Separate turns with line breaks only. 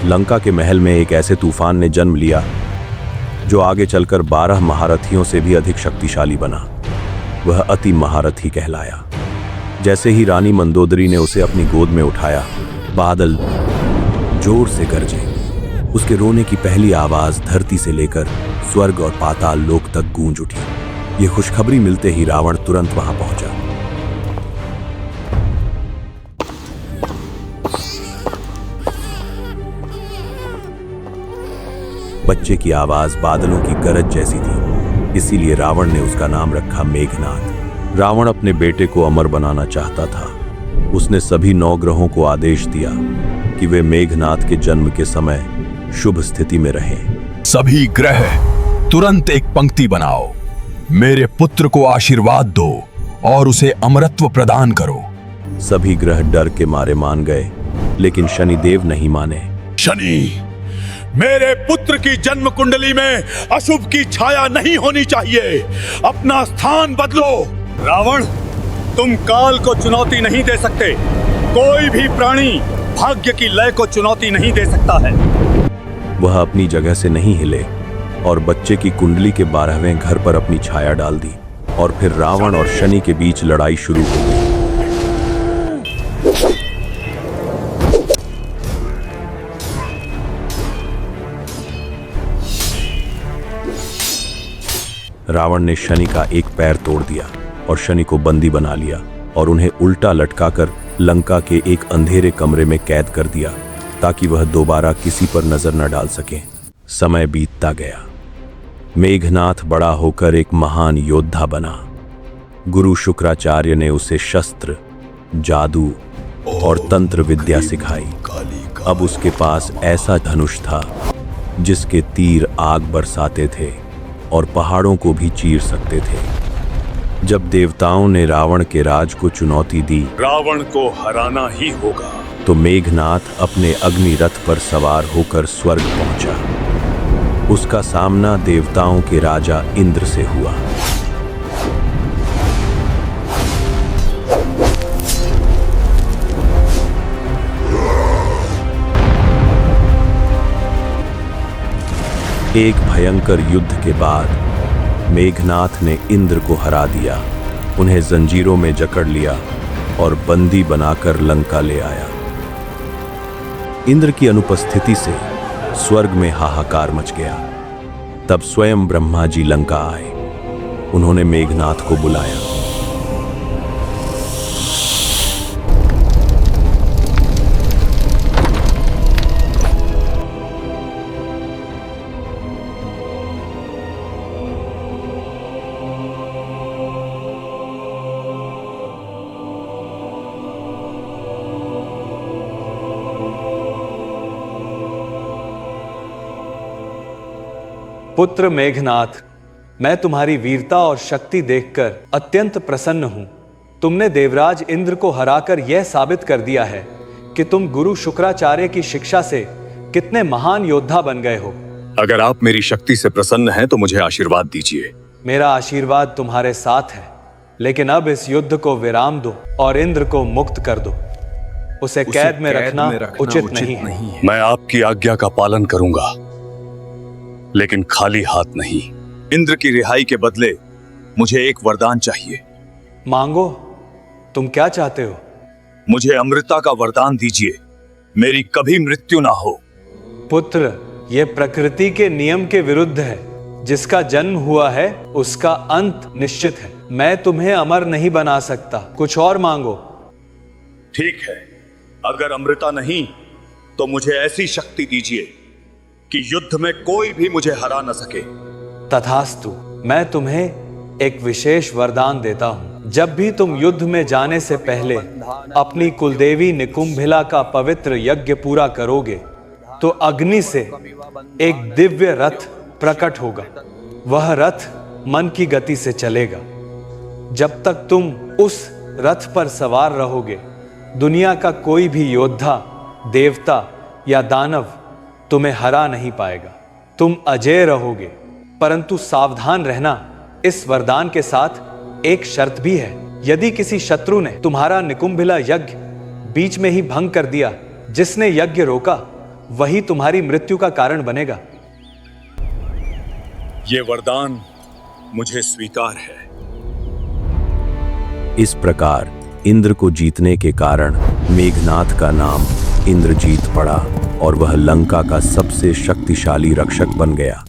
लंका के महल में एक ऐसे तूफान ने जन्म लिया जो आगे चलकर 12 महारथियों से भी अधिक शक्तिशाली बना। वह अति महारथी कहलाया। जैसे ही रानी मंदोदरी ने उसे अपनी गोद में उठाया, बादल जोर से गरजे। उसके रोने की पहली आवाज धरती से लेकर स्वर्ग और पाताल लोक तक गूंज उठी। ये खुशखबरी मिलते ही रावण तुरंत वहां पहुंचा। बच्चे की आवाज बादलों की गरज जैसी थी, इसीलिए रावण ने उसका नाम रखा मेघनाद। रावण अपने बेटे को अमर बनाना चाहता था। उसने सभी 9 ग्रहों को आदेश दिया कि वे मेघनाद के जन्म के समय शुभ स्थिति में रहें।
सभी ग्रह तुरंत एक पंक्ति बनाओ, मेरे पुत्र को आशीर्वाद दो और उसे अमरत्व प्रदान करो।
सभी ग्रह डर के मारे मान गए, लेकिन शनिदेव नहीं माने।
शनि, मेरे पुत्र की जन्म कुंडली में अशुभ की छाया नहीं होनी चाहिए। अपना स्थान बदलो।
रावण, तुम काल को चुनौती नहीं दे सकते। कोई भी प्राणी भाग्य की लय को चुनौती नहीं दे सकता है।
वह अपनी जगह से नहीं हिले और बच्चे की कुंडली के 12वें घर पर अपनी छाया डाल दी। और फिर रावण और शनि के बीच लड़ाई शुरू हो गई। रावण ने शनि का एक पैर तोड़ दिया और शनि को बंदी बना लिया और उन्हें उल्टा लटकाकर लंका के एक अंधेरे कमरे में कैद कर दिया ताकि वह दोबारा किसी पर नजर न डाल सके। समय बीतता गया। मेघनाथ बड़ा होकर एक महान योद्धा बना। गुरु शुक्राचार्य ने उसे शस्त्र, जादू और तंत्र विद्या सिखाई। अब उसके पास ऐसा धनुष था जिसके तीर आग बरसाते थे और पहाड़ों को भी चीर सकते थे। जब देवताओं ने रावण के राज को चुनौती दी,
रावण को हराना ही होगा,
तो मेघनाथ अपने अग्नि रथ पर सवार होकर स्वर्ग पहुंचा। उसका सामना देवताओं के राजा इंद्र से हुआ। एक भयंकर युद्ध के बाद मेघनाथ ने इंद्र को हरा दिया, उन्हें जंजीरों में जकड़ लिया और बंदी बनाकर लंका ले आया। इंद्र की अनुपस्थिति से स्वर्ग में हाहाकार मच गया। तब स्वयं ब्रह्मा जी लंका आए। उन्होंने मेघनाथ को बुलाया।
पुत्र मेघनाथ, मैं तुम्हारी वीरता और शक्ति देखकर अत्यंत प्रसन्न हूं। तुमने देवराज इंद्र को हराकर यह साबित कर दिया है कि तुम गुरु शुक्राचार्य की शिक्षा से कितने महान योद्धा बन गए हो।
अगर आप मेरी शक्ति से प्रसन्न हैं तो मुझे आशीर्वाद दीजिए।
मेरा आशीर्वाद तुम्हारे साथ है, लेकिन अब इस युद्ध को विराम दो और इंद्र को मुक्त कर दो। उसे कैद में रखना उचित नहीं है।
मैं आपकी आज्ञा का पालन करूंगा, लेकिन खाली हाथ नहीं। इंद्र की रिहाई के बदले मुझे एक वरदान चाहिए।
मांगो, तुम क्या चाहते हो?
मुझे अमृता का वरदान दीजिए, मेरी कभी मृत्यु ना हो।
पुत्र, यह प्रकृति के नियम के विरुद्ध है। जिसका जन्म हुआ है उसका अंत निश्चित है। मैं तुम्हें अमर नहीं बना सकता, कुछ और मांगो।
ठीक है, अगर अमृता नहीं तो मुझे ऐसी शक्ति दीजिए कि युद्ध में कोई भी मुझे हरा न सके।
तथास्तु, मैं तुम्हें एक विशेष वरदान देता हूं। जब भी तुम युद्ध में जाने से पहले अपनी कुलदेवी निकुंभिला का पवित्र यज्ञ पूरा करोगे तो अग्नि से एक दिव्य रथ प्रकट होगा। वह रथ मन की गति से चलेगा। जब तक तुम उस रथ पर सवार रहोगे, दुनिया का कोई भी योद्धा, देवता या दानव तुम्हें हरा नहीं पाएगा। तुम अजेय रहोगे, परंतु सावधान रहना। इस वरदान के साथ एक शर्त भी है। यदि किसी शत्रु ने तुम्हारा निकुंभिला यज्ञ बीच में ही भंग कर दिया, जिसने यज्ञ रोका वही तुम्हारी मृत्यु का कारण बनेगा।
ये वरदान मुझे स्वीकार है।
इस प्रकार इंद्र को जीतने के कारण मेघनाथ का नाम इंद्रजीत पड़ा और वह लंका का सबसे शक्तिशाली रक्षक बन गया।